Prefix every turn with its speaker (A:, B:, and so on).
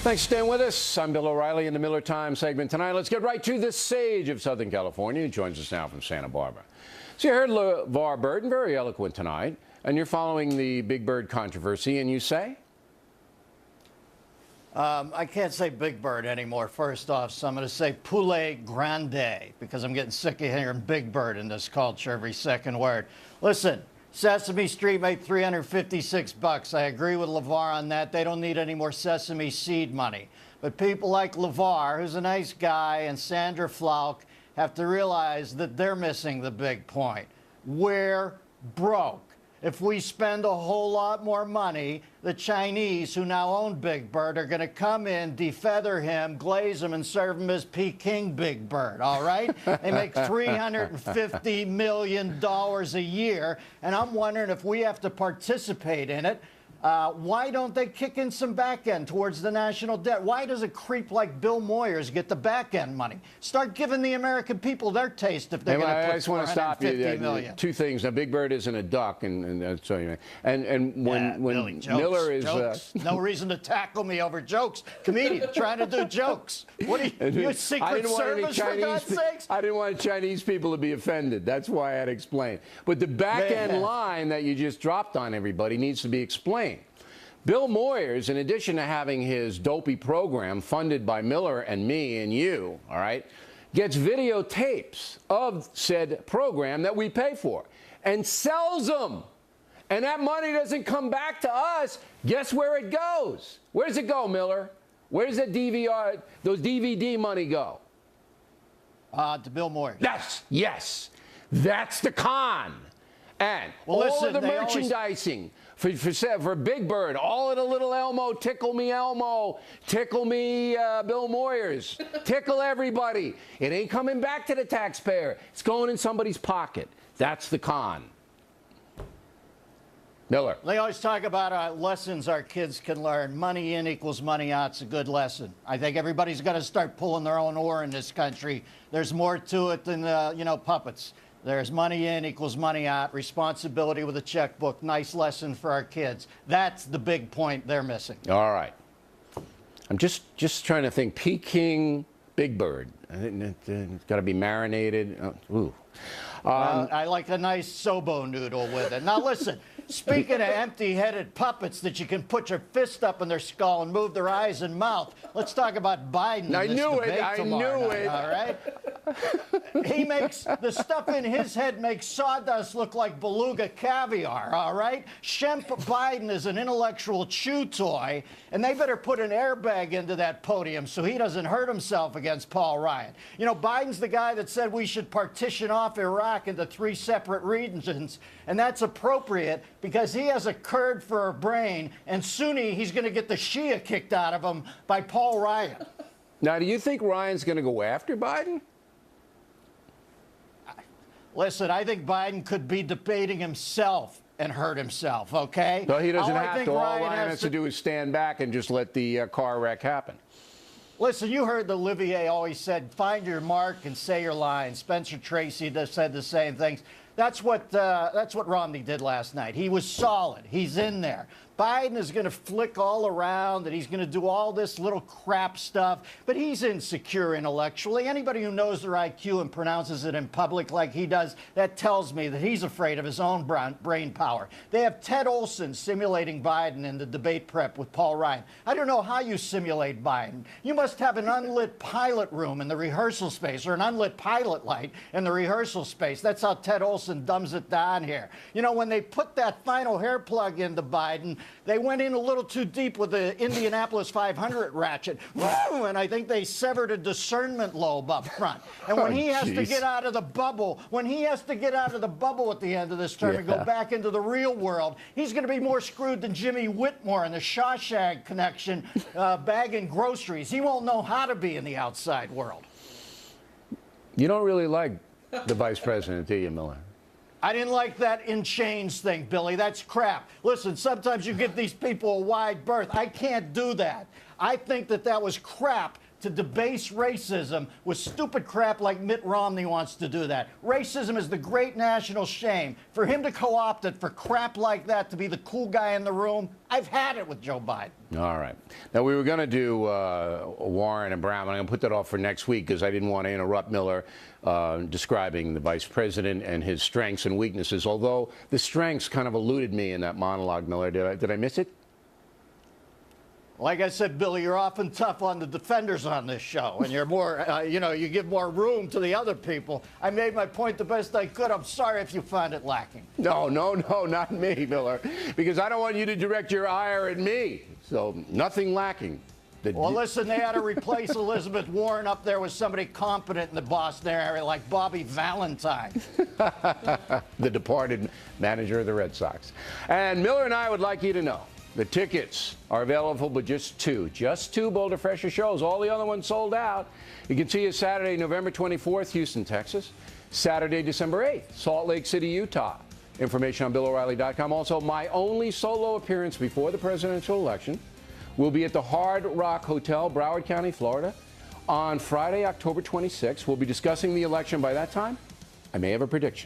A: Thanks for staying with us. I'm Bill O'Reilly in the Miller Time segment tonight. Let's get right to the sage of Southern California, who joins us now from Santa Barbara. So you heard LeVar Burton, very eloquent tonight, and you're following the Big Bird controversy, and you say?
B: I can't say Big Bird anymore, first off, so I'm going to say Poulet Grande, because I'm getting sick of hearing Big Bird in this culture every second word. Listen, Sesame Street made $356. I agree with LeVar on that. They don't need any more Sesame Seed money. But people like LeVar, who's a nice guy, and Sandra Flauk have to realize that they're missing the big point. We're broke. If we spend a whole lot more money, the Chinese, who now own Big Bird, are going to come in, defeather him, glaze him, and serve him as Peking Big Bird, all right? They make $350 million a year, and I'm wondering if we have to participate in it. Why don't they kick in some back end towards the national debt? Why does a creep like Bill Moyers get the back end money? Start giving the American people their taste if they're going to put
A: I just want to stop you. Two things. Now, Big Bird isn't a duck, and when
B: Billy,
A: Miller is
B: no reason to tackle me over jokes. Comedian trying to do jokes. What are you Secret Service, for God's sakes?
A: I didn't want Chinese people to be offended. That's why I had to explain. But the back end line that you just dropped on everybody needs to be explained. Bill Moyers, in addition to having his dopey program funded by Miller and me and you, all right, gets videotapes of said program that we pay for and sells them. And that money doesn't come back to us. Guess where it goes? Where does it go, Miller? Where does that those DVD money go?
B: To Bill Moyers.
A: Yes. That's the con. And all of the merchandising for Big Bird, all of the little Elmo, tickle me Bill Moyers, tickle everybody. It ain't coming back to the taxpayer. It's going in somebody's pocket. That's the con. Miller.
B: They always talk about lessons our kids can learn. Money in equals money out. It's a good lesson. I think everybody's got to start pulling their own oar in this country. There's more to it than, puppets. There's money in equals money out, responsibility with a checkbook. Nice lesson for our kids. That's the big point they're missing.
A: All right. I'm just trying to think. Peking Big Bird. It's got to be marinated. Ooh.
B: I like a nice sobo noodle with it. Now listen, speaking of empty-headed puppets that you can put your fist up in their skull and move their eyes and mouth, let's talk about Biden.
A: I knew it.
B: All right. He makes the stuff in his head makes sawdust look like beluga caviar. All right. Shemp Biden is an intellectual chew toy, and they better put an airbag into that podium so he doesn't hurt himself against Paul Ryan. You know, Biden's the guy that said we should partition off Iraq into 3 separate regions, and that's appropriate because he has a curd for a brain, and soon he's going to get the Shia kicked out of him by Paul Ryan.
A: Now, do you think Ryan's going to go after Biden?
B: Listen, I think Biden could be debating himself and hurt himself, okay?
A: No, he doesn't have to. All Ryan has to do is stand back and just let the car wreck happen.
B: Listen, you heard that Olivier always said, find your mark and say your lines. Spencer Tracy said the same things. That's what Romney did last night. He was solid. He's in there. Biden is going to flick all around, and he's going to do all this little crap stuff, but he's insecure intellectually. Anybody who knows their IQ and pronounces it in public like he does, that tells me that he's afraid of his own brain power. They have Ted Olson simulating Biden in the debate prep with Paul Ryan. I don't know how you simulate Biden. You must have an unlit pilot room in the rehearsal space or an unlit pilot light in the rehearsal space. That's how Ted Olson dumbs it down here. You know, when they put that final hair plug into Biden, they went in a little too deep with the Indianapolis 500 ratchet, and I think they severed a discernment lobe up front. And when he has to get out of the bubble, at the end of this term and go back into the real world, he's going to be more screwed than Jimmy Whitmore in the Shawshank Connection bagging groceries. He won't know how to be in the outside world.
A: You don't really like the vice president, do you, Miller?
B: I didn't like that in chains thing, Billy. That's crap. Listen, sometimes you give these people a wide berth. I can't do that. I think that was crap to debase racism with stupid crap like Mitt Romney wants to do that. Racism is the great national shame. For him to co-opt it for crap like that to be the cool guy in the room, I've had it with Joe Biden.
A: All right. Now, we were going to do Warren and Brown, but I'm going to put that off for next week because I didn't want to interrupt Miller describing the vice president and his strengths and weaknesses, although the strengths kind of eluded me in that monologue, Miller. Did I miss it?
B: Like I said, Billy, you're often tough on the defenders on this show, and you're more, you give more room to the other people. I made my point the best I could. I'm sorry if you found it lacking.
A: No, not me, Miller, because I don't want you to direct your ire at me. So nothing lacking.
B: Well, listen, they had to replace Elizabeth Warren up there with somebody competent in the Boston area like Bobby Valentine.
A: The departed manager of the Red Sox. And Miller and I would like you to know the tickets are available, but just two Boulder Fresher shows. All the other ones sold out. You can see us Saturday, November 24th, Houston, Texas. Saturday, December 8th, Salt Lake City, Utah. Information on BillO'Reilly.com. Also, my only solo appearance before the presidential election will be at the Hard Rock Hotel, Broward County, Florida, on Friday, October 26th. We'll be discussing the election by that time. I may have a prediction.